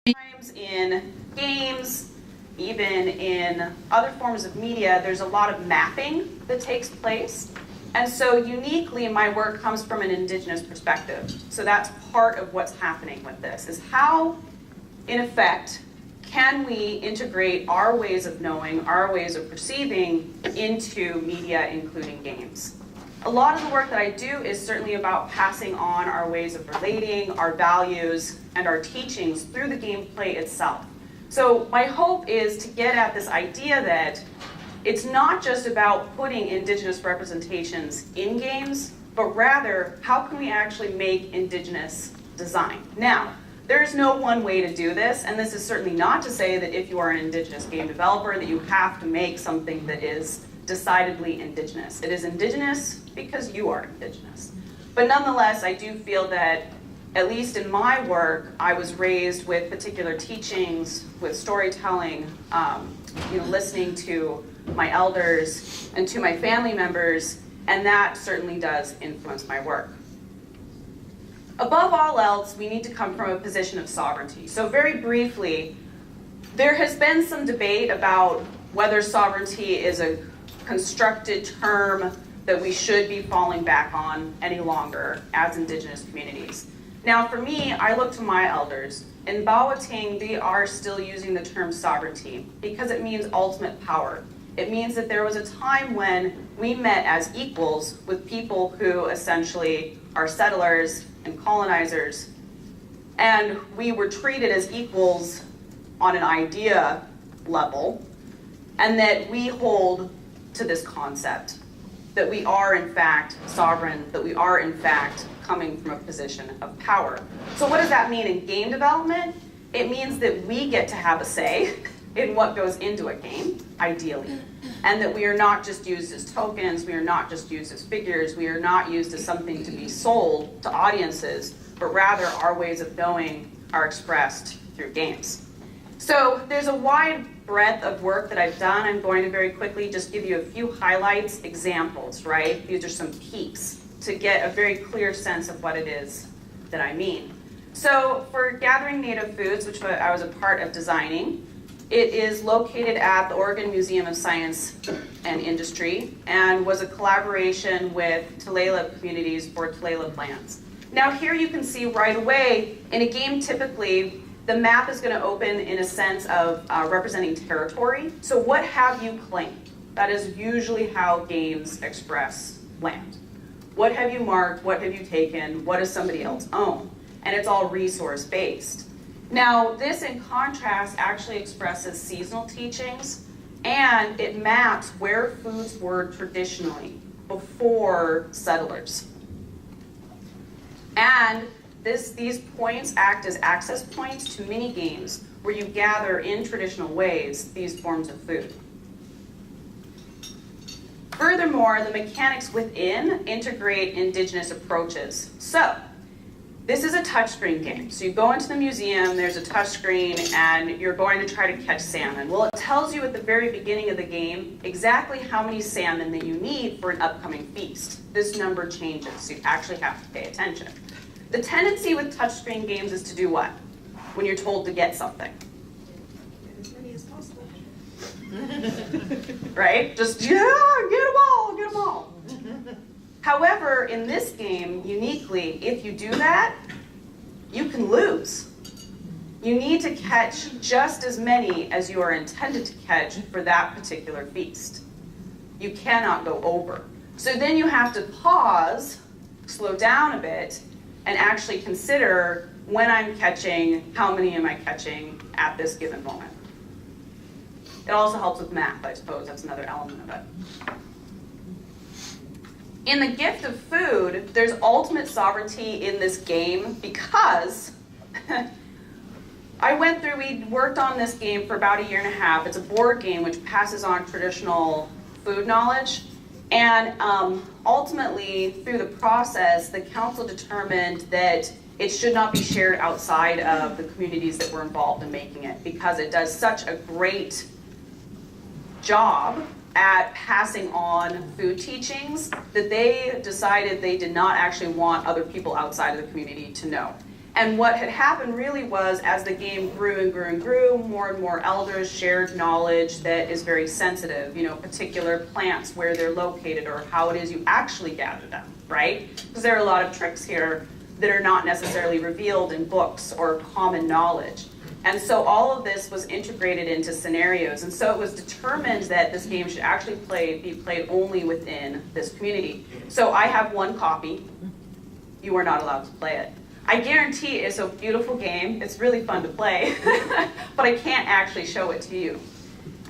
Sometimes in games, even in other forms of media, there's a lot of mapping that takes place. And so uniquely, my work comes from an indigenous perspective. So that's part of what's happening with this, is how, in effect, can we integrate our ways of knowing, our ways of perceiving into media, including games. A lot of the work that I do is certainly about passing on our ways of relating, our values, and our teachings through the gameplay itself. So my hope is to get at this idea that it's not just about putting indigenous representations in games, but rather, how can we actually make indigenous design? Now, there is no one way to do this, and this is certainly not to say that if you are an indigenous game developer that you have to make something that is decidedly indigenous. It is indigenous because you are indigenous. But nonetheless, I do feel that, at least in my work, I was raised with particular teachings, with storytelling, listening to my elders and to my family members, and that certainly does influence my work. Above all else, we need to come from a position of sovereignty. So very briefly, there has been some debate about whether sovereignty is a constructed term that we should be falling back on any longer as indigenous communities. Now for me, I look to my elders. In Bawating, they are still using the term sovereignty because it means ultimate power. It means that there was a time when we met as equals with people who essentially are settlers and colonizers, and we were treated as equals on an idea level, and that we hold to this concept, that we are in fact sovereign, that we are in fact coming from a position of power. So what does that mean in game development? It means that we get to have a say in what goes into a game, ideally. And that we are not just used as tokens, we are not just used as figures, we are not used as something to be sold to audiences, but rather our ways of knowing are expressed through games. So there's a wide breadth of work that I've done. I'm going to very quickly just give you a few highlights, examples, right? These are some peaks to get a very clear sense of what it is that I mean. So for Gathering Native Foods, which I was a part of designing, it is located at the Oregon Museum of Science and Industry and was a collaboration with Tulalip communities for Tulalip lands. Now here you can see right away, in a game typically, the map is going to open in a sense of representing territory. So what have you claimed? That is usually how games express land. What have you marked? What have you taken? What does somebody else own? And it's all resource-based. Now, this in contrast actually expresses seasonal teachings, and it maps where foods were traditionally before settlers. And these points act as access points to mini games where you gather in traditional ways these forms of food. Furthermore, the mechanics within integrate indigenous approaches. So, this is a touchscreen game. So you go into the museum, there's a touchscreen, and you're going to try to catch salmon. Well, it tells you at the very beginning of the game exactly how many salmon that you need for an upcoming feast. This number changes, so you actually have to pay attention. The tendency with touchscreen games is to do what? When you're told to get something. As many as possible. Right? Just, yeah, get them all, get them all. However, in this game, uniquely, if you do that, you can lose. You need to catch just as many as you are intended to catch for that particular feast. You cannot go over. So then you have to pause, slow down a bit, and actually consider when I'm catching, how many am I catching at this given moment. It also helps with math, I suppose. That's another element of it. In the gift of food, there's ultimate sovereignty in this game because we worked on this game for about 1.5 years. It's a board game which passes on traditional food knowledge. And ultimately, through the process, the council determined that it should not be shared outside of the communities that were involved in making it because it does such a great job at passing on food teachings that they decided they did not actually want other people outside of the community to know. And what had happened really was, as the game grew and grew and grew, more and more elders shared knowledge that is very sensitive, particular plants, where they're located, or how it is you actually gather them, right? Because there are a lot of tricks here that are not necessarily revealed in books or common knowledge. And so all of this was integrated into scenarios. And so it was determined that this game should actually be played only within this community. So I have one copy. You are not allowed to play it. I guarantee it's a beautiful game. It's really fun to play, but I can't actually show it to you.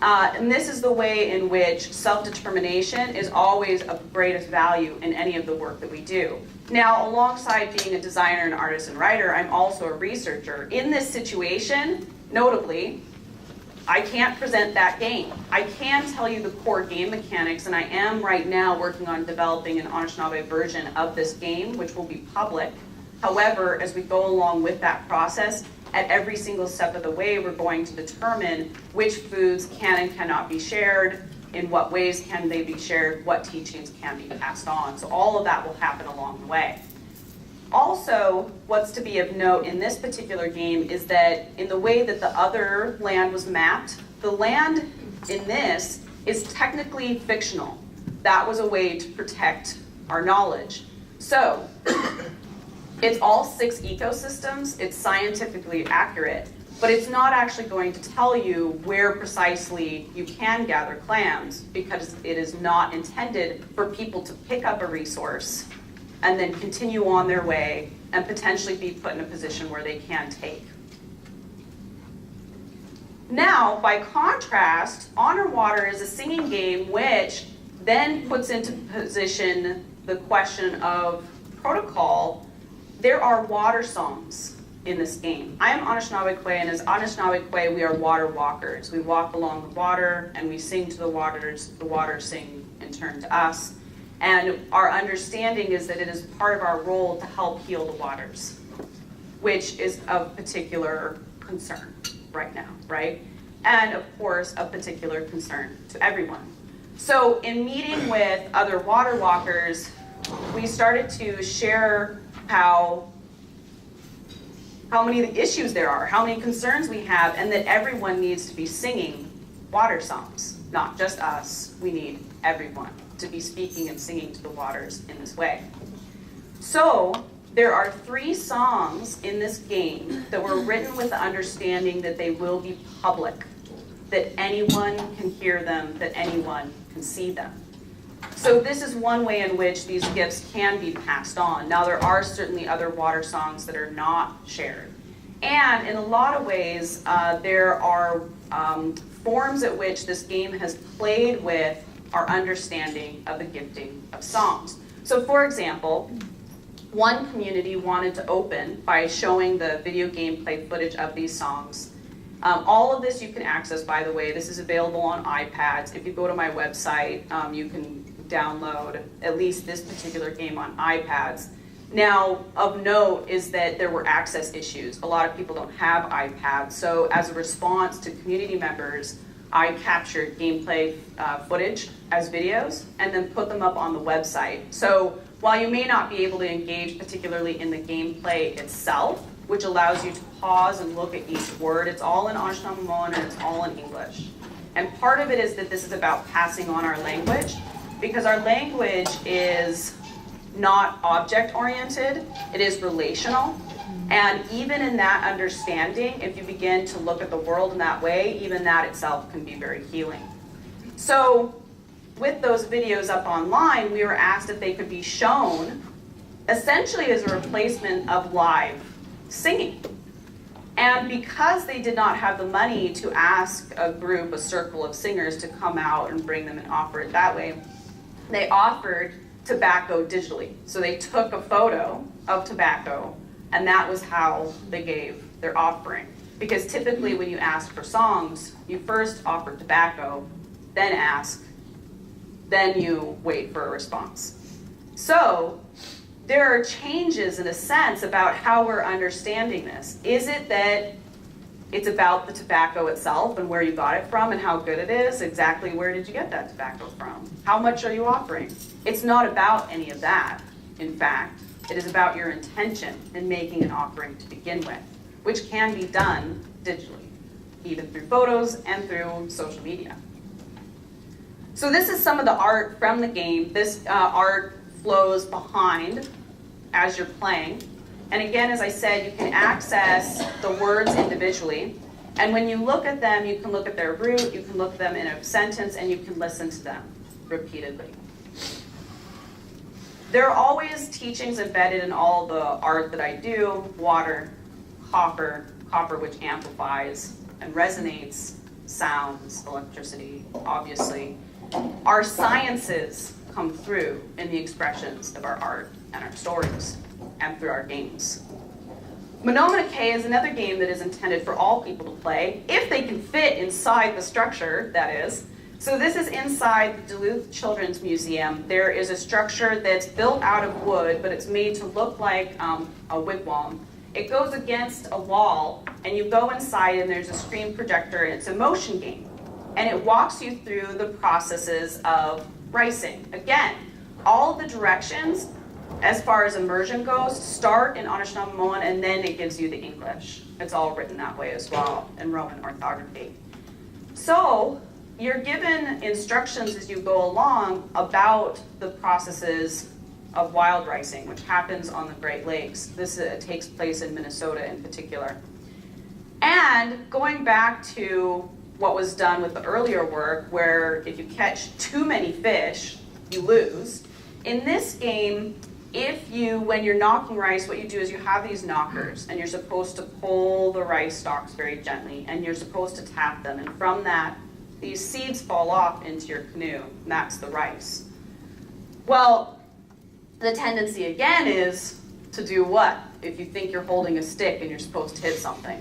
And this is the way in which self-determination is always of greatest value in any of the work that we do. Now, alongside being a designer, and artist, and writer, I'm also a researcher. In this situation, notably, I can't present that game. I can tell you the core game mechanics, and I am right now working on developing an Anishinaabe version of this game, which will be public. However, as we go along with that process, at every single step of the way, we're going to determine which foods can and cannot be shared, in what ways can they be shared, what teachings can be passed on. So all of that will happen along the way. Also, what's to be of note in this particular game is that in the way that the other land was mapped, the land in this is technically fictional. That was a way to protect our knowledge. So, it's all 6 ecosystems, it's scientifically accurate, but it's not actually going to tell you where precisely you can gather clams, because it is not intended for people to pick up a resource and then continue on their way and potentially be put in a position where they can take. Now, by contrast, Honor Water is a singing game which then puts into position the question of protocol. There are water songs in this game. I am Anishinaabeg, and as Anishinaabeg, we are water walkers. We walk along the water and we sing to the waters sing in turn to us. And our understanding is that it is part of our role to help heal the waters, which is of particular concern right now, right? And of course, of particular concern to everyone. So in meeting with other water walkers, we started to share how many issues there are, how many concerns we have, and that everyone needs to be singing water songs, not just us. We need everyone to be speaking and singing to the waters in this way. So there are 3 songs in this game that were written with the understanding that they will be public, that anyone can hear them, that anyone can see them. So this is one way in which these gifts can be passed on. Now, there are certainly other water songs that are not shared. And in a lot of ways, there are forms at which this game has played with our understanding of the gifting of songs. So for example, one community wanted to open by showing the video gameplay footage of these songs. All of this you can access, by the way. This is available on iPads. If you go to my website, you can download at least this particular game on iPads. Now, of note is that there were access issues. A lot of people don't have iPads, so as a response to community members, I captured gameplay footage as videos and then put them up on the website. So while you may not be able to engage particularly in the gameplay itself, which allows you to pause and look at each word, it's all in Anishinaabe and it's all in English. And part of it is that this is about passing on our language, because our language is not object-oriented, it is relational. And even in that understanding, if you begin to look at the world in that way, even that itself can be very healing. So with those videos up online, we were asked if they could be shown essentially as a replacement of live singing. And because they did not have the money to ask a group, a circle of singers to come out and bring them and offer it that way, they offered tobacco digitally. So they took a photo of tobacco, and that was how they gave their offering. Because typically when you ask for songs, you first offer tobacco, then ask, then you wait for a response. So there are changes in a sense about how we're understanding this. Is it that it's about the tobacco itself and where you got it from and how good it is? Exactly where did you get that tobacco from? How much are you offering? It's not about any of that, in fact. It is about your intention in making an offering to begin with, which can be done digitally, even through photos and through social media. So this is some of the art from the game. This art flows behind as you're playing. And again, as I said, you can access the words individually. And when you look at them, you can look at their root, you can look at them in a sentence, and you can listen to them repeatedly. There are always teachings embedded in all the art that I do: water, copper which amplifies and resonates, sounds, electricity, obviously. Our sciences come through in the expressions of our art and our stories and through our games. Manoominike is another game that is intended for all people to play, if they can fit inside the structure, that is. So this is inside the Duluth Children's Museum. There is a structure that's built out of wood, but it's made to look like a wigwam. It goes against a wall, and you go inside, and there's a screen projector, and it's a motion game. And it walks you through the processes of ricing. Again, all the directions, as far as immersion goes, start in Anishinaabeg, and then it gives you the English. It's all written that way as well, in Roman orthography. So you're given instructions as you go along about the processes of wild ricing, which happens on the Great Lakes. This takes place in Minnesota in particular. And going back to what was done with the earlier work, where if you catch too many fish, you lose. In this game, when you're knocking rice, what you do is you have these knockers, and you're supposed to pull the rice stalks very gently, and you're supposed to tap them, and from that, these seeds fall off into your canoe, and that's the rice. Well, the tendency again is to do what? If you think you're holding a stick and you're supposed to hit something.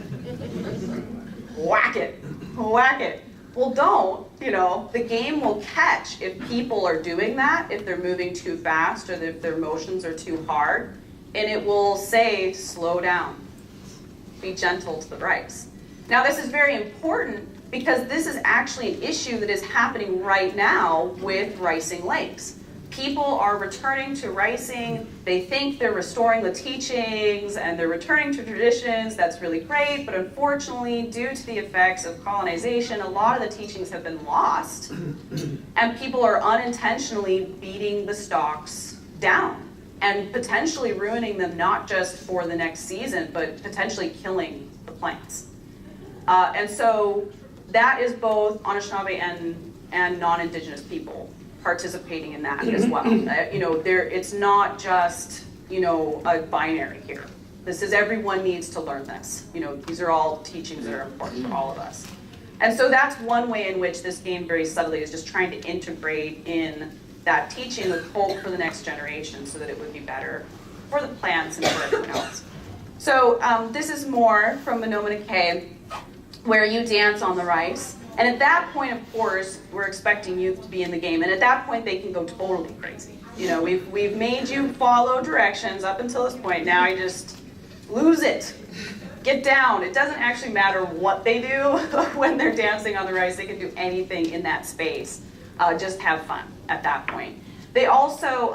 Whack it, whack it. Well, don't, the game will catch if people are doing that, if they're moving too fast or if their motions are too hard, and it will say, slow down, be gentle to the rice. Now, this is very important because this is actually an issue that is happening right now with ricing lakes. People are returning to ricing. They think they're restoring the teachings and they're returning to traditions. That's really great, but unfortunately, due to the effects of colonization, a lot of the teachings have been lost, and people are unintentionally beating the stalks down and potentially ruining them, not just for the next season, but potentially killing the plants. And so that is both Anishinaabe and non-Indigenous people participating in that as well. It's not just, a binary here. This is, everyone needs to learn this. These are all teachings that are important for all of us. And so that's one way in which this game very subtly is just trying to integrate in that teaching with hope for the next generation so that it would be better for the plants and for everyone else. So this is more from Manoominike, where you dance on the rice. And at that point, of course, we're expecting youth to be in the game. And at that point, they can go totally crazy. We've made you follow directions up until this point. Now you just lose it. Get down. It doesn't actually matter what they do when they're dancing on the rice. They can do anything in that space. Just have fun at that point. They also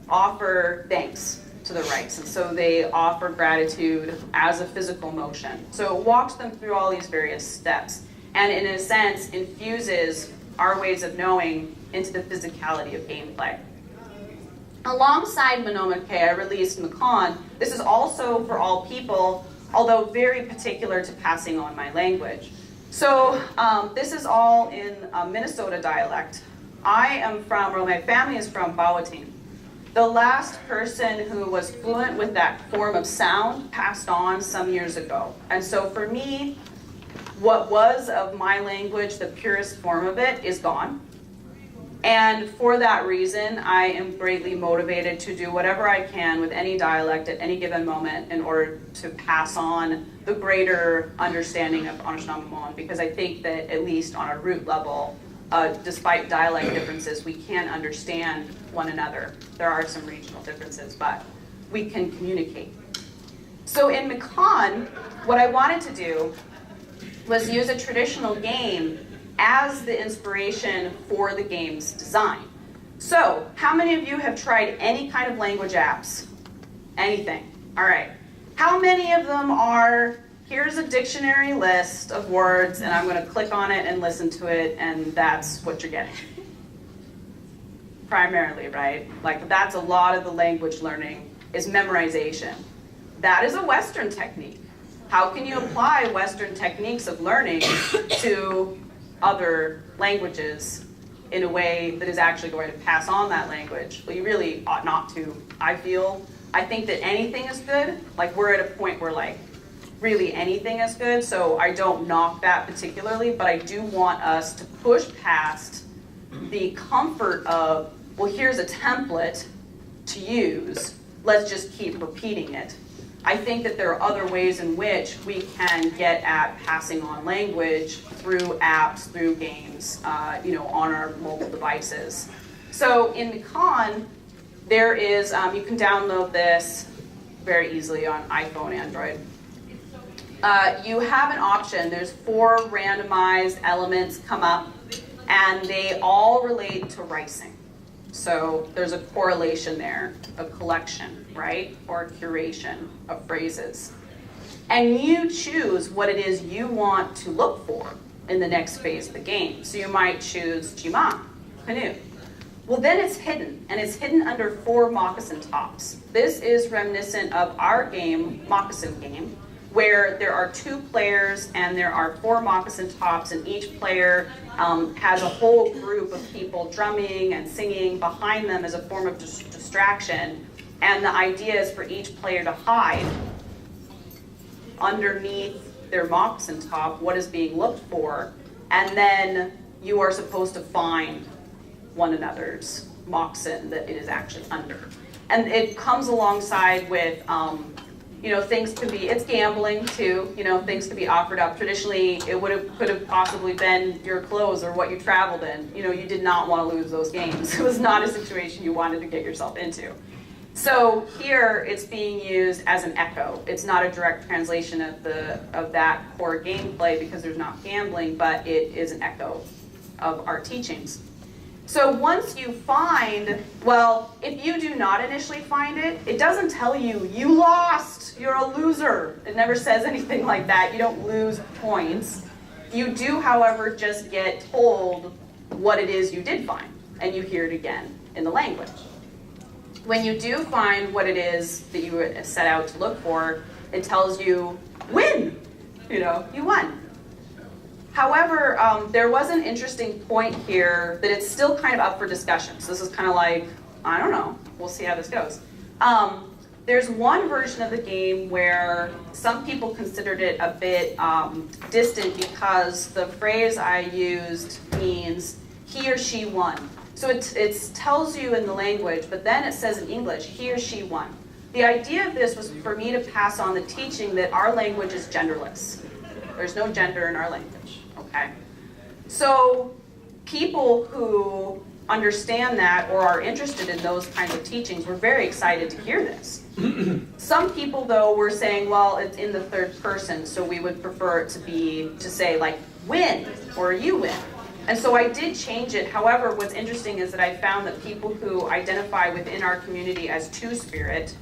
offer thanks to the rice. And so they offer gratitude as a physical motion. So it walks them through all these various steps. And in a sense, infuses our ways of knowing into the physicality of gameplay. Alongside Manoominike, I released Mikan. This is also for all people, although very particular to passing on my language. So this is all in Minnesota dialect. My family is from Bawatin. The last person who was fluent with that form of sound passed on some years ago. And so for me, what was of my language, the purest form of it, is gone. And for that reason, I am greatly motivated to do whatever I can with any dialect at any given moment in order to pass on the greater understanding of Anishinaabeg, because I think that at least on a root level, despite dialect differences, we can understand one another. There are some regional differences, but we can communicate. So in Mikan, what I wanted to do was use a traditional game as the inspiration for the game's design. So, how many of you have tried any kind of language apps? Anything. All right. How many of them are, here's a dictionary list of words, and I'm going to click on it and listen to it, and that's what you're getting? Primarily, right? Like, that's a lot of the language learning is memorization. That is a Western technique. How can you apply Western techniques of learning to other languages in a way that is actually going to pass on that language? Well, you really ought not to, I feel. I think that anything is good. Like, we're at a point where, like, really anything is good, so I don't knock that particularly, but I do want us to push past the comfort of, well, here's a template to use, let's just keep repeating it. I think that there are other ways in which we can get at passing on language through apps, through games, on our mobile devices. So in Mikan, there is, you can download this very easily on iPhone, Android. You have an option. There's 4 randomized elements come up, and they all relate to ricing. So there's a correlation there, a collection, right? Or a curation of phrases. And you choose what it is you want to look for in the next phase of the game. So you might choose Jima, canoe. Well, then it's hidden, and it's hidden under 4 moccasin tops. This is reminiscent of our game, Moccasin Game, where there are 2 players and there are 4 moccasin tops, and each player has a whole group of people drumming and singing behind them as a form of distraction. And the idea is for each player to hide underneath their moccasin top what is being looked for, and then you are supposed to find one another's moccasin that it is actually under. And it comes alongside with things could be, it's gambling too, things could be offered up. Traditionally, it could have possibly been your clothes or what you traveled in. You did not want to lose those games. It was not a situation you wanted to get yourself into. So here, it's being used as an echo. It's not a direct translation of that core gameplay because there's not gambling, but it is an echo of our teachings. So once you find, well, if you do not initially find it, it doesn't tell you, you lost, you're a loser. It never says anything like that. You don't lose points. You do, however, just get told what it is you did find, and you hear it again in the language. When you do find what it is that you set out to look for, it tells you, win, you won. However, there was an interesting point here that it's still kind of up for discussion. So this is kind of like, I don't know, we'll see how this goes. There's one version of the game where some people considered it a bit distant because the phrase I used means he or she won. So it tells you in the language, but then it says in English, he or she won. The idea of this was for me to pass on the teaching that our language is genderless. There's no gender in our language, okay? So people who understand that or are interested in those kinds of teachings were very excited to hear this. Some people, though, were saying, well, it's in the third person, so we would prefer it to say, like, win, or you win. And so I did change it. However, what's interesting is that I found that people who identify within our community as Two-Spirit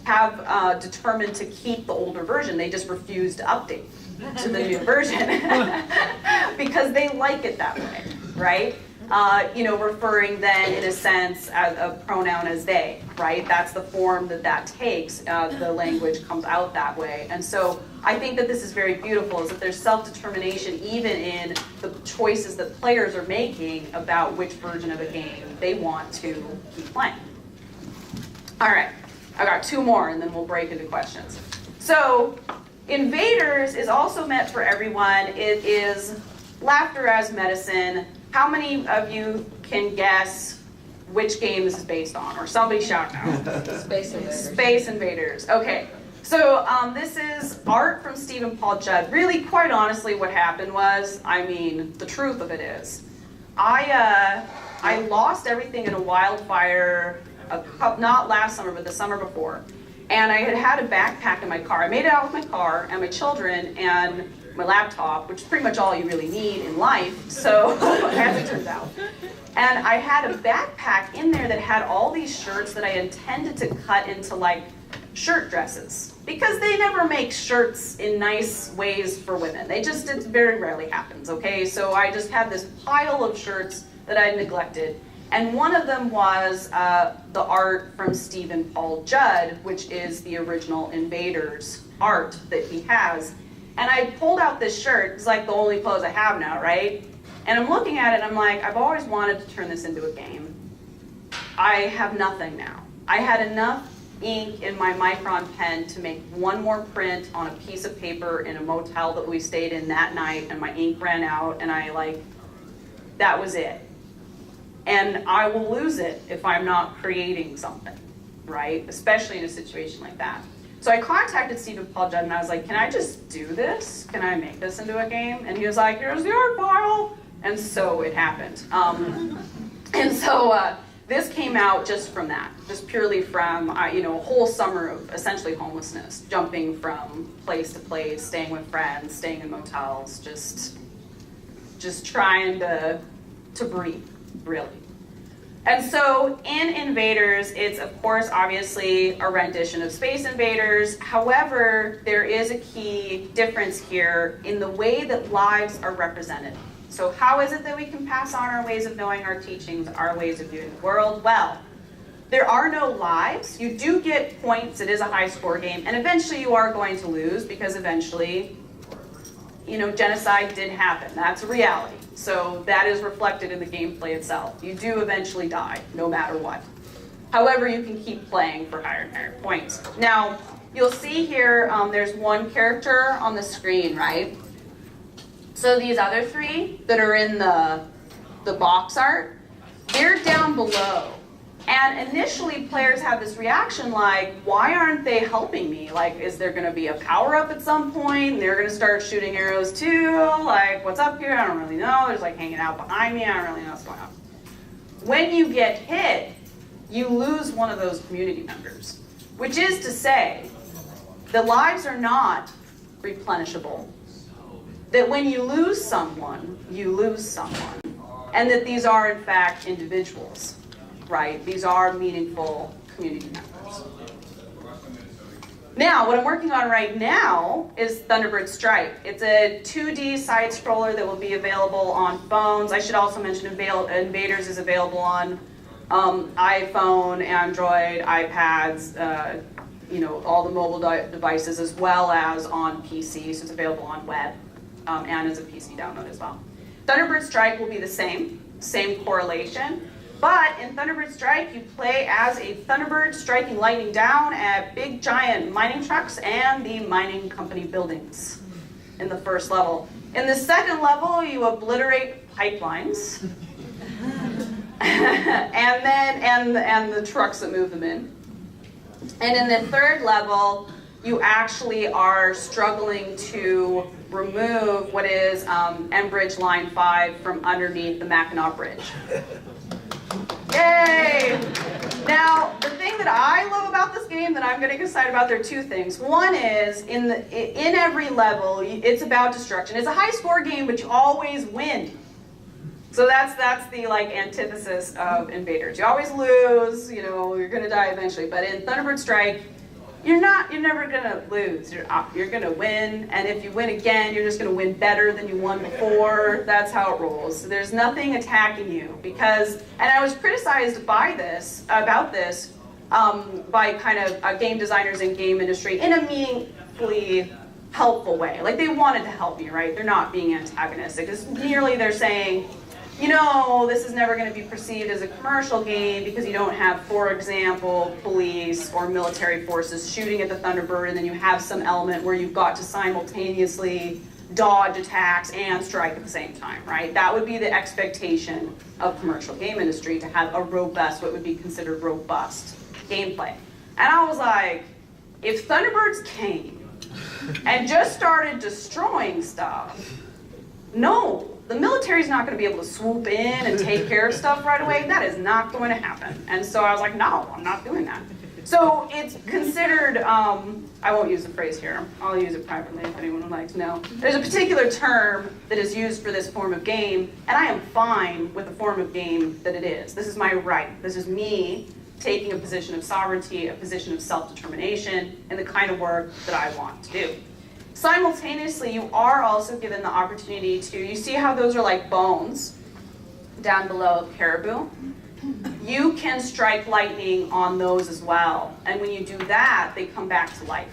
have determined to keep the older version. They just refuse to update to the new version because they like it that way, right? Referring then, in a sense, as a pronoun as they, right? That's the form that takes. The language comes out that way. And so I think that this is very beautiful, is that there's self-determination even in the choices that players are making about which version of a game they want to keep playing. All right, I got 2 more and then we'll break into questions. So Invaders is also meant for everyone. It is laughter as medicine. How many of you can guess which game this is based on? Or somebody shout out. Space Invaders. Space Invaders. Okay. So this is art from Stephen Paul Judd. Really, quite honestly, what happened was, the truth of it is, I lost everything in a wildfire, not last summer, but the summer before. And I had a backpack in my car. I made it out with my car and my children and my laptop, which is pretty much all you really need in life, so as it turns out. And I had a backpack in there that had all these shirts that I intended to cut into like shirt dresses because they never make shirts in nice ways for women. It very rarely happens, okay? So I just had this pile of shirts that I neglected. And one of them was the art from Stephen Paul Judd, which is the original Invaders art that he has. And I pulled out this shirt. It's like the only clothes I have now, right? And I'm looking at it and I'm like, I've always wanted to turn this into a game. I have nothing now. I had enough ink in my Micron pen to make one more print on a piece of paper in a motel that we stayed in that night, and my ink ran out, and that was it. And I will lose it if I'm not creating something, right? Especially in a situation like that. So I contacted Stephen Paul Judd and I was like, can I just do this? Can I make this into a game? And he was like, here's the art file. And so it happened. This came out just from that, just purely from a whole summer of essentially homelessness, jumping from place to place, staying with friends, staying in motels, just trying to breathe, really. And so in Invaders, it's of course obviously a rendition of Space Invaders. However, there is a key difference here in the way that lives are represented. So how is it that we can pass on our ways of knowing, our teachings, our ways of viewing the world? Well, there are no lives. You do get points. It is a high score game. And eventually you are going to lose because eventually, genocide did happen. That's a reality. So that is reflected in the gameplay itself. You do eventually die, no matter what. However, you can keep playing for higher and higher points. Now, you'll see here there's one character on the screen, right? So these other three that are in the box art, they're down below. And initially players had this reaction like, why aren't they helping me? Like, is there gonna be a power-up at some point? And they're gonna start shooting arrows too? Like, what's up here? I don't really know. There's like hanging out behind me. I don't really know what's going on. When you get hit, you lose one of those community members, which is to say, the lives are not replenishable. That when you lose someone, you lose someone. And that these are, in fact, individuals, right? These are meaningful community members. Now, what I'm working on right now is Thunderbird Strike. It's a 2D side scroller that will be available on phones. I should also mention Invaders is available on iPhone, Android, iPads, all the mobile devices, as well as on PC, so it's available on web. And as a PC download as well. Thunderbird Strike will be the same correlation, but in Thunderbird Strike you play as a Thunderbird striking lightning down at big giant mining trucks and the mining company buildings in the first level. In the second level you obliterate pipelines and the trucks that move them in. And in the third level you actually are struggling to remove what is Enbridge Line 5 from underneath the Mackinac Bridge. Yay! Now, the thing that I love about this game that I'm getting excited about, there are two things. One is, in every level, it's about destruction. It's a high score game, but you always win. So that's the antithesis of Invaders. You always lose, you're gonna die eventually. But in Thunderbird Strike, you're never gonna lose. You're gonna win, and if you win again, you're just gonna win better than you won before. That's how it rolls. So there's nothing attacking you and I was criticized about this by kind of game designers and game industry in a meaningfully helpful way. Like they wanted to help you, right? They're not being antagonistic. It's merely they're saying, this is never going to be perceived as a commercial game because you don't have, for example, police or military forces shooting at the Thunderbird, and then you have some element where you've got to simultaneously dodge attacks and strike at the same time, right? That would be the expectation of commercial game industry, to have a robust, what would be considered robust gameplay. And I was like, if Thunderbirds came and just started destroying stuff, no. The military's not going to be able to swoop in and take care of stuff right away. That is not going to happen. And so I was like, no, I'm not doing that. So it's considered, I won't use the phrase here. I'll use it privately if anyone would like to know. There's a particular term that is used for this form of game, and I am fine with the form of game that it is. This is my right. This is me taking a position of sovereignty, a position of self-determination, and the kind of work that I want to do. Simultaneously, you are also given the opportunity to, you see how those are like bones down below of caribou? You can strike lightning on those as well. And when you do that, they come back to life.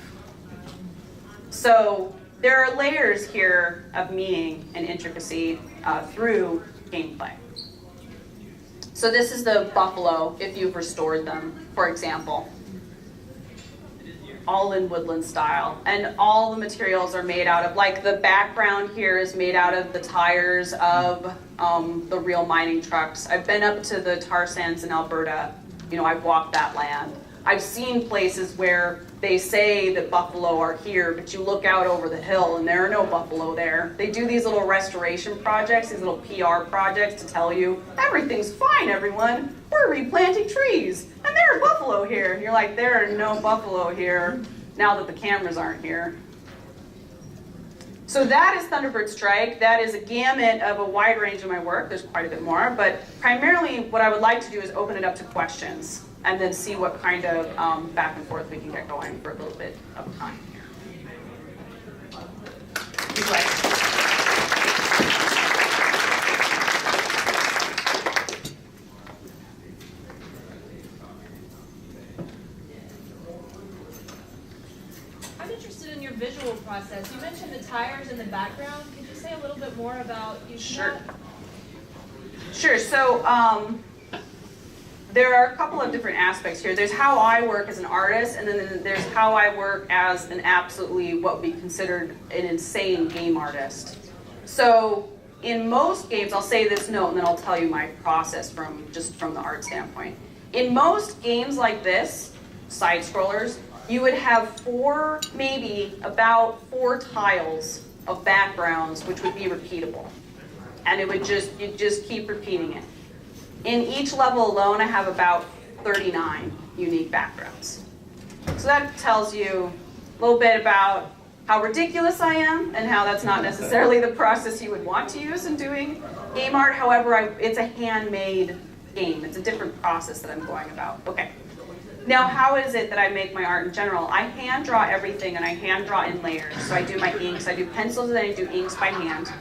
So there are layers here of meaning and intricacy through gameplay. So this is the buffalo, if you've restored them, for example. All in woodland style. And all the materials are made out of, like the background here is made out of the tires of the real mining trucks. I've been up to the tar sands in Alberta. You know, I've walked that land. I've seen places where they say that buffalo are here, but you look out over the hill and there are no buffalo there. They do these little restoration projects, these little PR projects to tell you, everything's fine, everyone. We're replanting trees, and there are buffalo here. And you're like, there are no buffalo here now that the cameras aren't here. So that is Thunderbird Strike. That is a gamut of a wide range of my work. There's quite a bit more, but primarily what I would like to do is open it up to questions and then see what kind of back and forth we can get going for a little bit of time here. I'm interested in your visual process. You mentioned the tires in the background. Could you say a little bit more about using that? Sure. So there are a couple of different aspects here. There's how I work as an artist, and then there's how I work as an absolutely what would be considered an insane game artist. So in most games, I'll say this note, and then I'll tell you my process from the art standpoint. In most games like this, side scrollers, you would have about four tiles of backgrounds which would be repeatable. And you'd just keep repeating it. In each level alone, I have about 39 unique backgrounds. So that tells you a little bit about how ridiculous I am and how that's not necessarily the process you would want to use in doing game art. However, it's a handmade game. It's a different process that I'm going about. Okay. Now, how is it that I make my art in general? I hand draw everything, and I hand draw in layers. So I do my inks, I do pencils, and then I do inks by hand.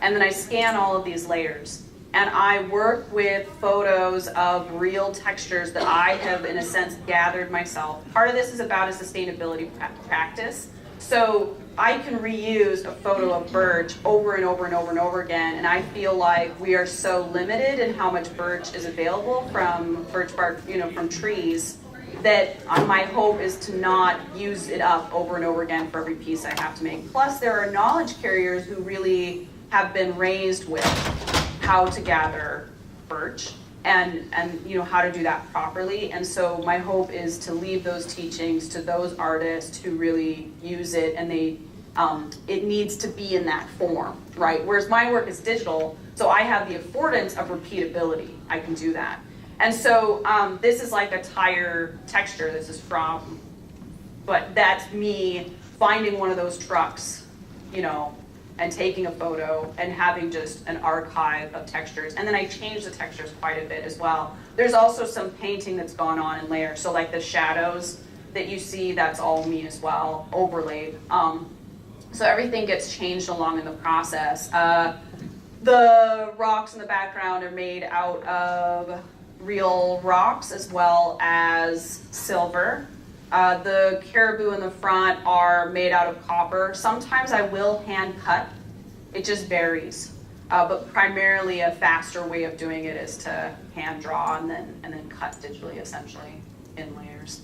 And then I scan all of these layers. And I work with photos of real textures that I have, in a sense, gathered myself. Part of this is about a sustainability practice. So I can reuse a photo of birch over and over and over and over again, and I feel like we are so limited in how much birch is available from birch bark, from trees, that my hope is to not use it up over and over again for every piece I have to make. Plus, there are knowledge carriers who really have been raised with how to gather birch and how to do that properly. And so my hope is to leave those teachings to those artists who really use it, and it needs to be in that form, right? Whereas my work is digital, so I have the affordance of repeatability. I can do that. And so this is like a tire texture. This is but that's me finding one of those trucks, and taking a photo and having just an archive of textures. And then I change the textures quite a bit as well. There's also some painting that's gone on in layers. So like the shadows that you see, that's all me as well, overlaid. So everything gets changed along in the process. The rocks in the background are made out of real rocks as well as silver. The caribou in the front are made out of copper. Sometimes I will hand cut. It just varies. But primarily a faster way of doing it is to hand draw and then cut digitally, essentially, in layers.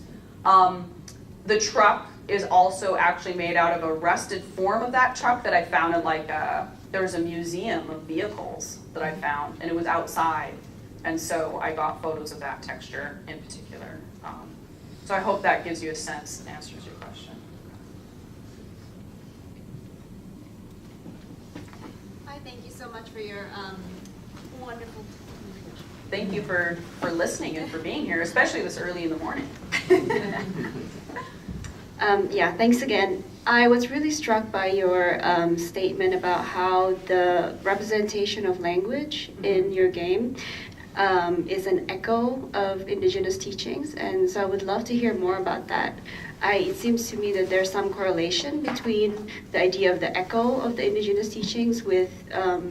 The truck is also actually made out of a rusted form of that truck that I found at there was a museum of vehicles that I found, and it was outside. And so I got photos of that texture in particular. So I hope that gives you a sense and answers your question. Hi, thank you so much for your wonderful. Thank you for listening and for being here, especially this early in the morning. Yeah, thanks again. I was really struck by your statement about how the representation of language in your game is an echo of indigenous teachings, and so I would love to hear more about that. It seems to me that there's some correlation between the idea of the echo of the indigenous teachings with the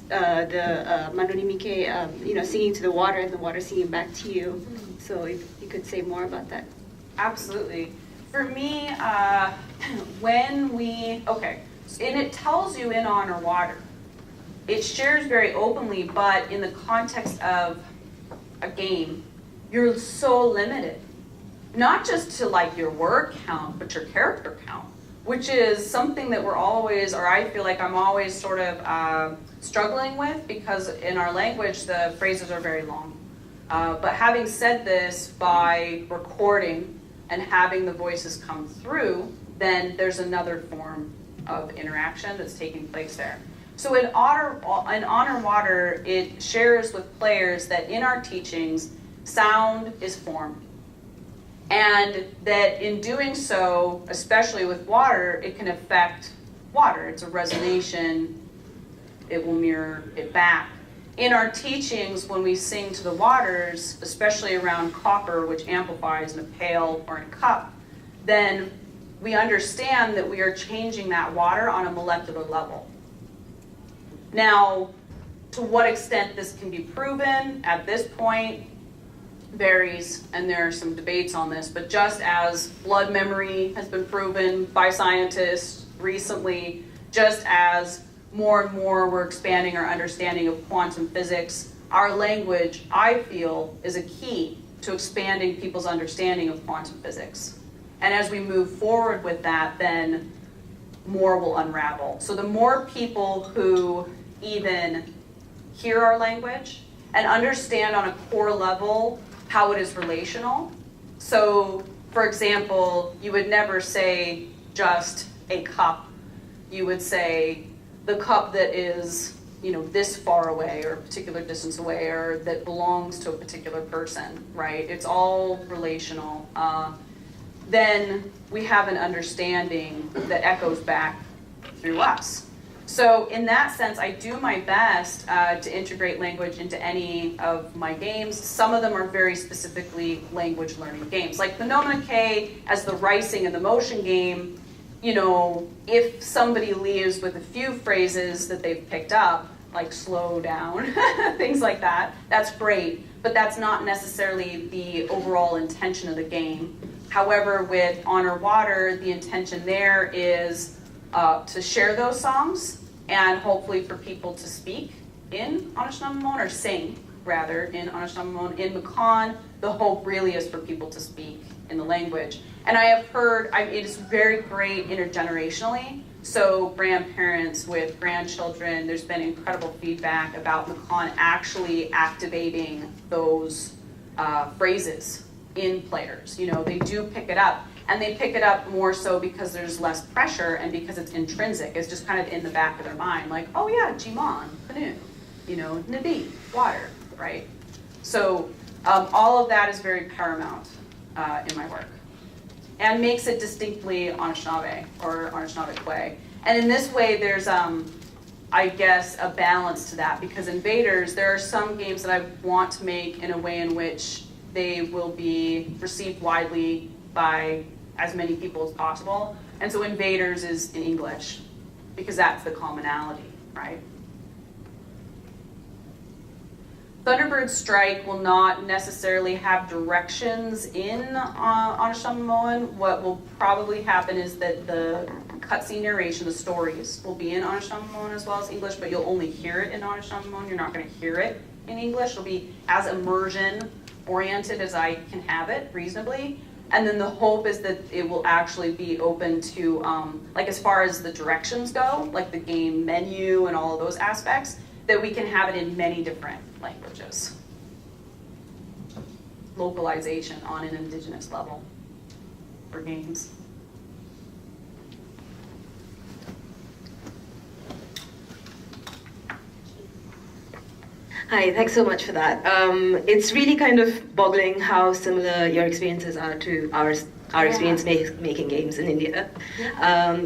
Manoominike, singing to the water and the water singing back to you. So if you could say more about that. Absolutely. For me, and it tells you in Honor Water. It shares very openly, but in the context of a game, you're so limited. Not just to like your word count, but your character count, which is something that we're always, or I feel like I'm always sort of struggling with, because in our language, the phrases are very long. But having said this, by recording and having the voices come through, then there's another form of interaction that's taking place there. So in Honor Water, it shares with players that in our teachings, sound is form. And that in doing so, especially with water, it can affect water. It's a resonation. It will mirror it back. In our teachings, when we sing to the waters, especially around copper, which amplifies in a pail or in a cup, then we understand that we are changing that water on a molecular level. Now, to what extent this can be proven at this point varies, and there are some debates on this, but just as blood memory has been proven by scientists recently, just as more and more we're expanding our understanding of quantum physics, our language, I feel, is a key to expanding people's understanding of quantum physics. And as we move forward with that, then more will unravel. So the more people who even hear our language and understand on a core level how it is relational. So, for example, you would never say just a cup. You would say the cup that is, this far away or a particular distance away, or that belongs to a particular person, right? It's all relational. Then we have an understanding that echoes back through us. So in that sense, I do my best to integrate language into any of my games. Some of them are very specifically language learning games. Like Manoominike as the reifying and the motion game, if somebody leaves with a few phrases that they've picked up, like slow down, things like that, that's great. But that's not necessarily the overall intention of the game. However, with Honor Water, the intention there is to share those songs and hopefully for people to speak in Anishinaabeg, or sing, rather, in Anishinaabeg. In Mikan, the hope really is for people to speak in the language. And I have heard, it is very great intergenerationally. So grandparents with grandchildren, there's been incredible feedback about Mikan actually activating those phrases in players. They do pick it up. And they pick it up more so because there's less pressure and because it's intrinsic. It's just kind of in the back of their mind, like, oh yeah, Jiman, canoe, Nabi, water, right? So all of that is very paramount in my work, and makes it distinctly Anishinaabe or Anishinaabeg way. And in this way, there's, I guess, a balance to that, because Invaders, there are some games that I want to make in a way in which they will be received widely by as many people as possible. And so Invaders is in English, because that's the commonality, right? Thunderbird Strike will not necessarily have directions in Anishinaabeg. What will probably happen is that the cutscene narration, the stories, will be in Anishinaabeg as well as English, but you'll only hear it in Anishinaabeg. You're not going to hear it in English. It'll be as immersion oriented as I can have it reasonably. And then the hope is that it will actually be open to, like as far as the directions go, like the game menu and all of those aspects, that we can have it in many different languages. Localization on an indigenous level for games. Hi, thanks so much for that. It's really kind of boggling how similar your experiences are to our experience making games in India. Yeah.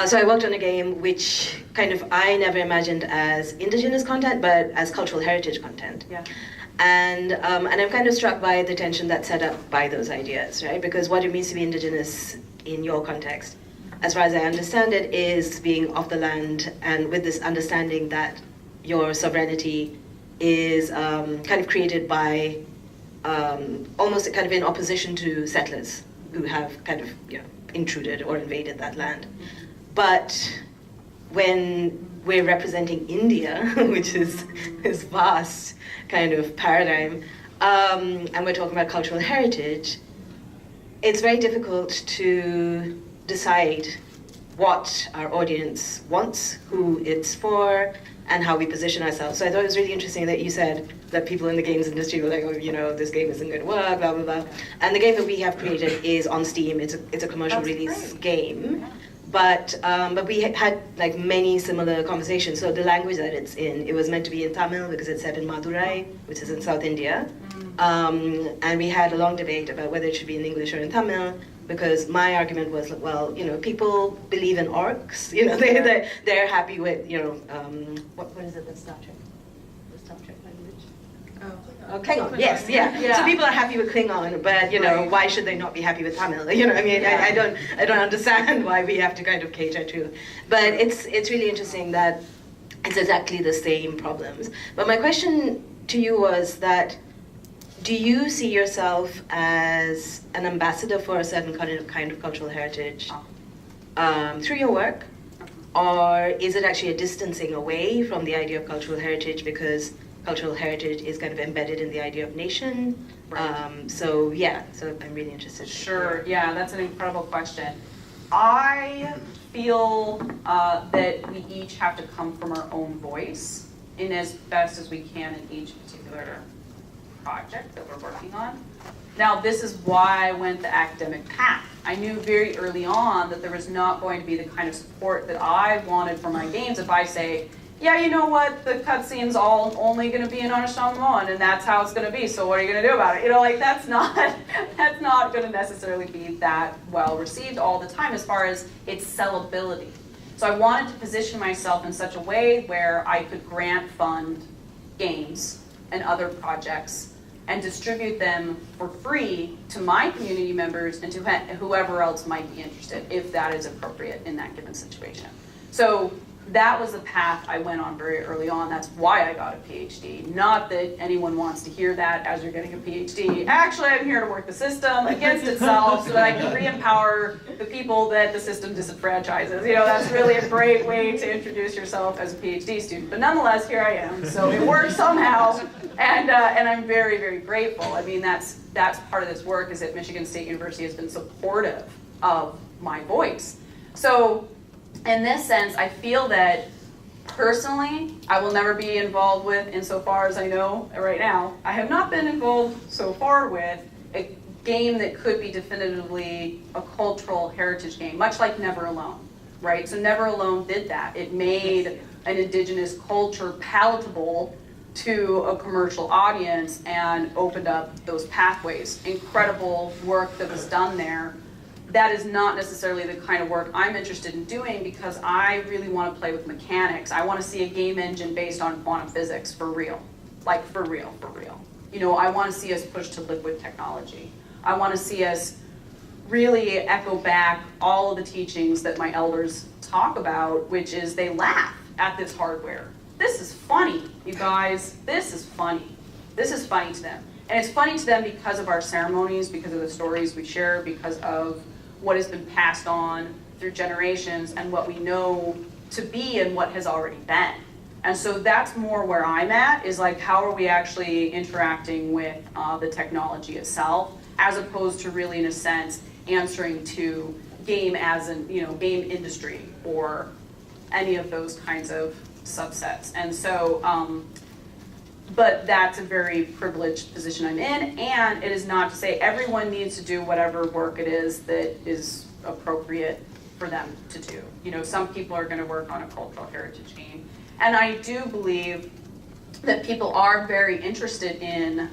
So I worked on a game which kind of I never imagined as indigenous content, but as cultural heritage content. Yeah. And I'm kind of struck by the tension that's set up by those ideas, right? Because what it means to be indigenous in your context, as far as I understand it, is being off the land and with this understanding that your sovereignty is kind of created by almost kind of in opposition to settlers who have kind of intruded or invaded that land. But when we're representing India, which is this vast kind of paradigm, and we're talking about cultural heritage, it's very difficult to decide what our audience wants, who it's for, and how we position ourselves. So I thought it was really interesting that you said that people in the games industry were like, oh, this game isn't going to work, blah, blah, blah. And the game that we have created is on Steam. It's a commercial release game. But we had like many similar conversations. So the language that it's in, it was meant to be in Tamil because it's set in Madurai, which is in South India. And we had a long debate about whether it should be in English or in Tamil, because my argument was, well, people believe in orcs. They're happy with, what is it, the Star Trek? The Star Trek language? Oh, Klingon. Yes, yeah. So people are happy with Klingon, but why should they not be happy with Tamil? I don't understand why we have to kind of cater to. But it's really interesting that it's exactly the same problems. But my question to you was that, do you see yourself as an ambassador for a certain kind of cultural heritage through your work? Or is it actually a distancing away from the idea of cultural heritage because cultural heritage is kind of embedded in the idea of nation? Right. So I'm really interested. Sure, yeah, that's an incredible question. I feel that we each have to come from our own voice in as best as we can in each particular project that we're working on. Now, this is why I went the academic path. I knew very early on that there was not going to be the kind of support that I wanted for my games if I say, yeah, you know what, the cutscene's only going to be in Anishinaabeg, and that's how it's going to be, so what are you going to do about it? That's not going to necessarily be that well received all the time as far as its sellability. So I wanted to position myself in such a way where I could grant fund games and other projects and distribute them for free to my community members and to whoever else might be interested, if that is appropriate in that given situation. So that was the path I went on very early on. That's why I got a PhD. Not that anyone wants to hear that as you're getting a PhD. Actually, I'm here to work the system against itself so that I can re-empower the people that the system disenfranchises. That's really a great way to introduce yourself as a PhD student. But nonetheless, here I am. So it worked somehow, and I'm very, very grateful. I mean, that's part of this work, is that Michigan State University has been supportive of my voice. So in this sense, I feel that personally, I will never be involved with, insofar as I know right now, I have not been involved so far with a game that could be definitively a cultural heritage game, much like Never Alone, right? So Never Alone did that. It made an indigenous culture palatable to a commercial audience and opened up those pathways. Incredible work that was done there. That is not necessarily the kind of work I'm interested in doing, because I really want to play with mechanics. I want to see a game engine based on quantum physics for real. Like for real, for real. I want to see us push to liquid technology. I want to see us really echo back all of the teachings that my elders talk about, which is they laugh at this hardware. This is funny, you guys. This is funny. This is funny to them. And it's funny to them because of our ceremonies, because of the stories we share, because of what has been passed on through generations and what we know to be and what has already been. And so that's more where I'm at, is like, how are we actually interacting with the technology itself, as opposed to really, in a sense, answering to game as in, game industry or any of those kinds of subsets. And so, but that's a very privileged position I'm in, and it is not to say everyone needs to do whatever work it is that is appropriate for them to do. Some people are going to work on a cultural heritage game, and I do believe that people are very interested in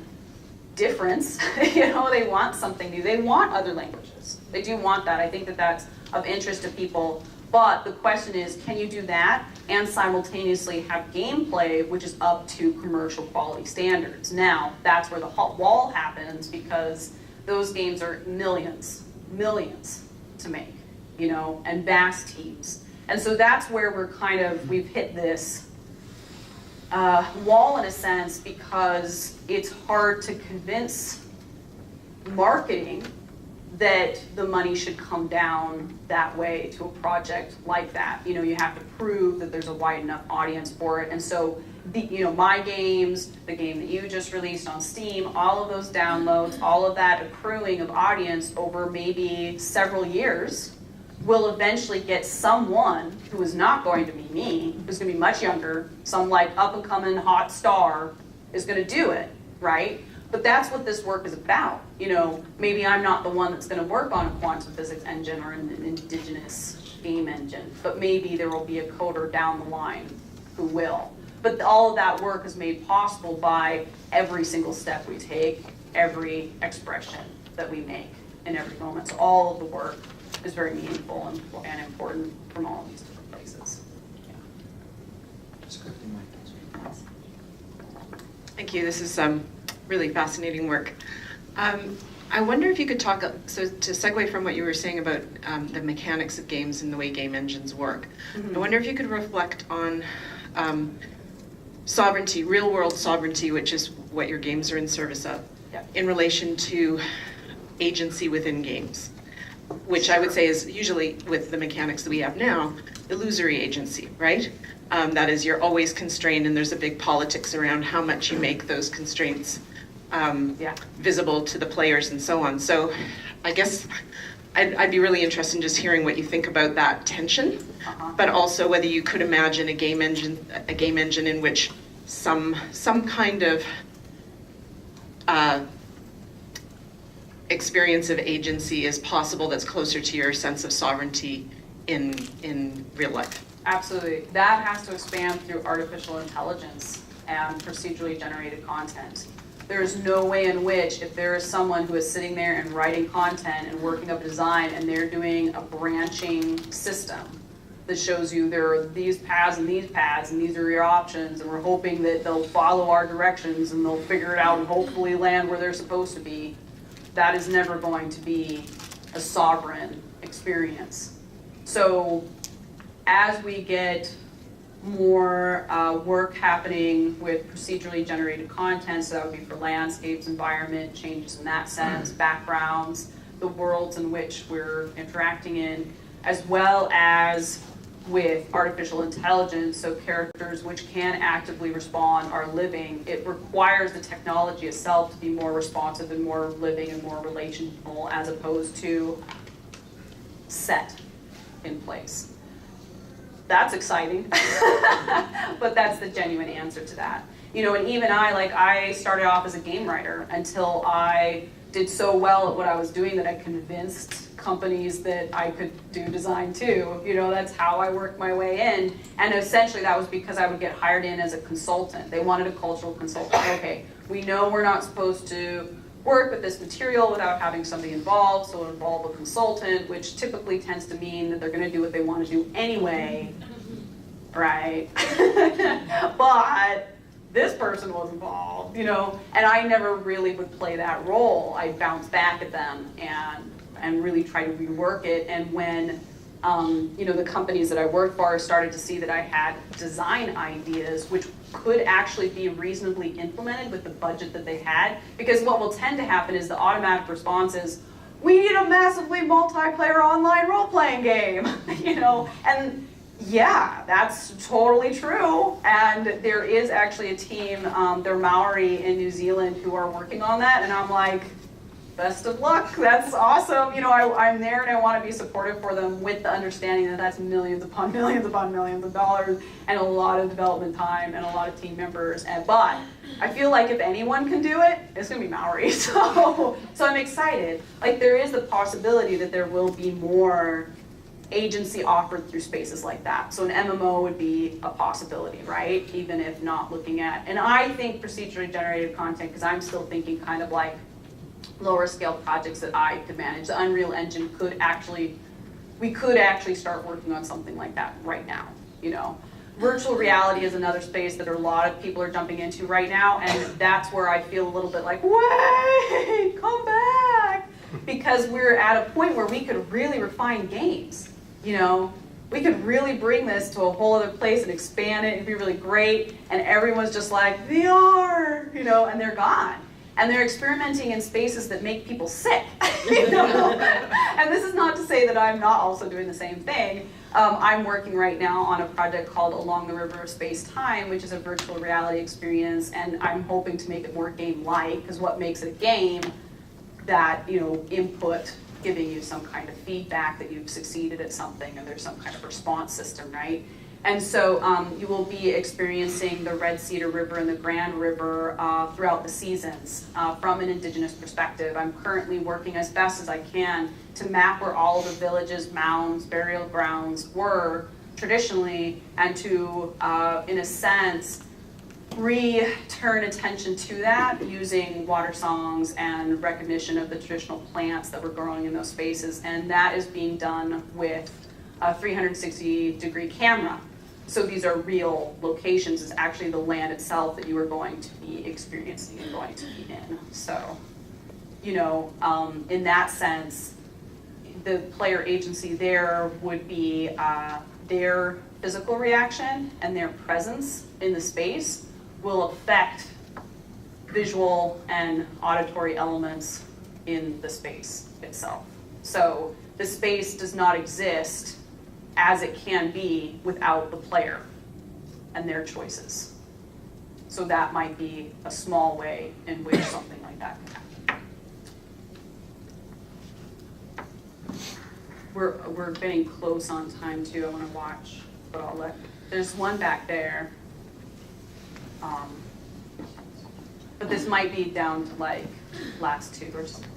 difference. They want something new. They want other languages. They do want that. I think that that's of interest to people But the question is, can you do that and simultaneously have gameplay which is up to commercial quality standards? Now, that's where the hot wall happens, because those games are millions to make, you know, and vast teams. And so that's where we've hit this wall in a sense, because it's hard to convince marketing that the money should come down that way to a project like that. You know, you have to prove that there's a wide enough audience for it. And so, my games, the game that you just released on Steam, all of those downloads, all of that accruing of audience over maybe several years will eventually get someone who is not going to be me, who's going to be much younger, some like up-and-coming hot star is going to do it, right? But that's what this work is about. You know, maybe I'm not the one that's going to work on a quantum physics engine or an indigenous game engine, but maybe there will be a coder down the line who will. But all of that work is made possible by every single step we take, every expression that we make in every moment. So all of the work is very meaningful and important from all of these different places. Yeah. Thank you. This is really fascinating work. I wonder if you could talk, so to segue from what you were saying about the mechanics of games and the way game engines work, I wonder if you could reflect on sovereignty, real world sovereignty, which is what your games are in service of, in relation to agency within games, which I would say is usually, with the mechanics that we have now, illusory agency, right? That is, you're always constrained, and there's a big politics around how much you make those constraints visible to the players and so on. So I guess I'd be really interested in just hearing what you think about that tension, but also whether you could imagine a game engine in which some kind of experience of agency is possible that's closer to your sense of sovereignty in real life. Absolutely. That has to expand through artificial intelligence and procedurally generated content. There is no way in which, if there is someone who is sitting there and writing content and working up a design, and they're doing a branching system that shows you there are these paths and these are your options, and we're hoping that they'll follow our directions and they'll figure it out and hopefully land where they're supposed to be, that is never going to be a sovereign experience. So as we get more work happening with procedurally generated content, so that would be for landscapes, environment, changes in that sense, backgrounds, the worlds in which we're interacting in, as well as with artificial intelligence, so characters which can actively respond are living. It requires the technology itself to be more responsive and more living and more relational, as opposed to set in place. That's exciting, but that's the genuine answer to that. You know, and even I started off as a game writer until I did so well at what I was doing that I convinced companies that I could do design too. You know, that's how I worked my way in. And essentially that was because I would get hired in as a consultant. They wanted a cultural consultant. Okay, we know we're not supposed to work with this material without having somebody involved, so involve a consultant, which typically tends to mean that they're going to do what they want to do anyway, right? But this person was involved, you know, and I never really would play that role. I'd bounce back at them and really try to rework it. And when you know, the companies that I worked for started to see that I had design ideas which could actually be reasonably implemented with the budget that they had, because what will tend to happen is the automatic response is, we need a massively multiplayer online role-playing game, you know, and yeah, that's totally true. And there is actually a team, they're Maori in New Zealand, who are working on that, and I'm like, best of luck, that's awesome. You know, I'm there and I want to be supportive for them, with the understanding that that's millions upon millions upon millions of dollars and a lot of development time and a lot of team members. But I feel like if anyone can do it, it's going to be Maori. So I'm excited. Like, there is the possibility that there will be more agency offered through spaces like that. So an MMO would be a possibility, right? Even if not looking at, and I think procedurally generated content, because I'm still thinking kind of like lower scale projects that I could manage. The Unreal Engine could actually, we could actually start working on something like that right now, you know. Virtual reality is another space that a lot of people are jumping into right now, and that's where I feel a little bit like, wait, come back, because we're at a point where we could really refine games, you know. We could really bring this to a whole other place and expand it and be really great, and everyone's just like, VR, you know, and they're gone. And they're experimenting in spaces that make people sick, you know? And this is not to say that I'm not also doing the same thing. I'm working right now on a project called Along the River of Space-Time, which is a virtual reality experience, and I'm hoping to make it more game-like, because what makes it a game, that, you know, input, giving you some kind of feedback that you've succeeded at something, and there's some kind of response system, right? And so you will be experiencing the Red Cedar River and the Grand River throughout the seasons from an Indigenous perspective. I'm currently working as best as I can to map where all of the villages, mounds, burial grounds were traditionally, and to, in a sense, return attention to that using water songs and recognition of the traditional plants that were growing in those spaces. And that is being done with a 360-degree camera. So these are real locations. It's actually the land itself that you are going to be experiencing and going to be in. So, you know, in that sense, the player agency there would be their physical reaction and their presence in the space will affect visual and auditory elements in the space itself. So the space does not exist as it can be without the player and their choices. So that might be a small way in which something like that can happen. We're getting close on time too. I want to watch, but I'll let. There's one back there. But this might be down to like last two or something.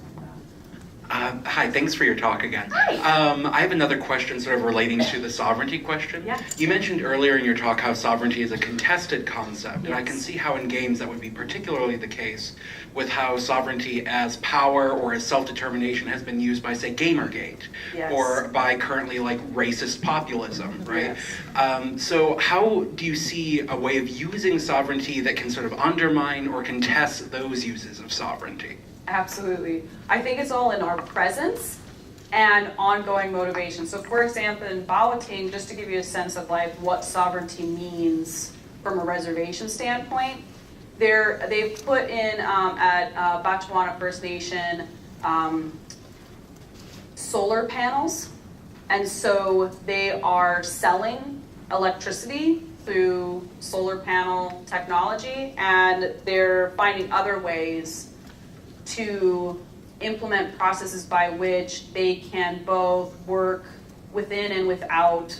Hi, thanks for your talk again. Hi. I have another question sort of relating to the sovereignty question. Yes. You mentioned earlier in your talk how sovereignty is a contested concept, and I can Yes. see how in games that would be particularly the case with how sovereignty as power or as self-determination has been used by, say, Gamergate, Yes. or by currently like racist populism, right? Yes. So how do you see a way of using sovereignty that can sort of undermine or contest those uses of sovereignty? Absolutely. I think it's all in our presence and ongoing motivation. So for example, in Bawating, just to give you a sense of like what sovereignty means from a reservation standpoint, they've put in at Batchewana First Nation solar panels, and so they are selling electricity through solar panel technology, and they're finding other ways to implement processes by which they can both work within and without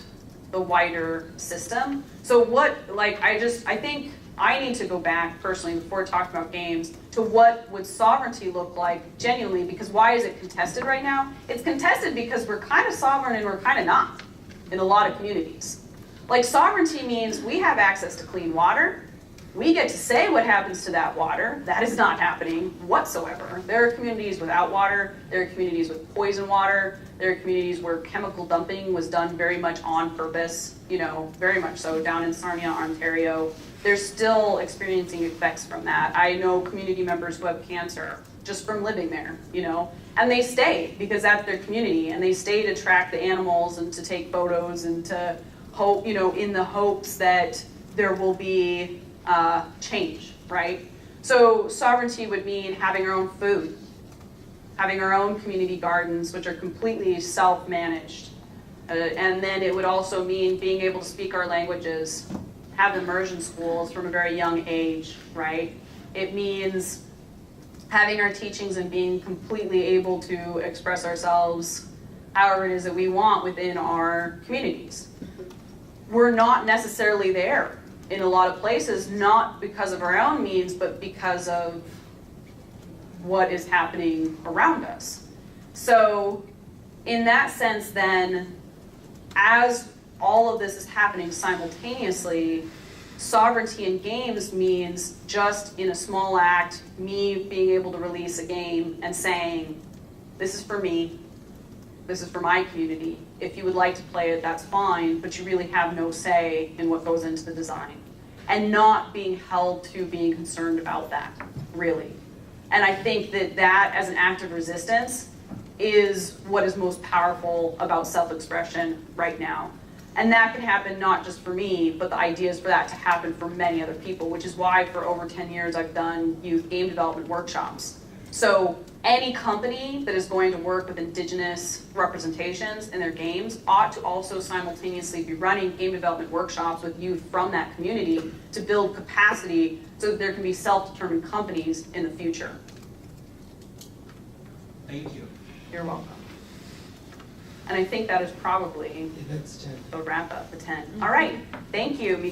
the wider system. So what, like, I think I need to go back personally before talking about games to what would sovereignty look like genuinely, because why is it contested right now? It's contested because we're kind of sovereign and we're kind of not in a lot of communities. Like, sovereignty means we have access to clean water. We get to say what happens to that water. That is not happening whatsoever. There are communities without water. There are communities with poison water. There are communities where chemical dumping was done very much on purpose, you know, very much so. Down in Sarnia, Ontario, they're still experiencing effects from that. I know community members who have cancer just from living there, you know, and they stay because that's their community, and they stay to track the animals and to take photos and to hope, you know, in the hopes that there will be change, right? So sovereignty would mean having our own food, having our own community gardens, which are completely self-managed. And then it would also mean being able to speak our languages, have immersion schools from a very young age, right? It means having our teachings and being completely able to express ourselves however it is that we want within our communities. We're not necessarily there in a lot of places, not because of our own means, but because of what is happening around us. So in that sense then, as all of this is happening simultaneously, sovereignty in games means just in a small act, me being able to release a game and saying, this is for me, this is for my community. If you would like to play it, that's fine, but you really have no say in what goes into the design. And not being held to being concerned about that, really. And I think that that, as an act of resistance, is what is most powerful about self-expression right now. And that can happen not just for me, but the idea is for that to happen for many other people, which is why for over 10 years I've done youth game development workshops. So any company that is going to work with Indigenous representations in their games ought to also simultaneously be running game development workshops with youth from that community to build capacity so that there can be self-determined companies in the future. Thank you. You're welcome. And I think that is probably That's 10. the wrap up, the 10. All right, thank you.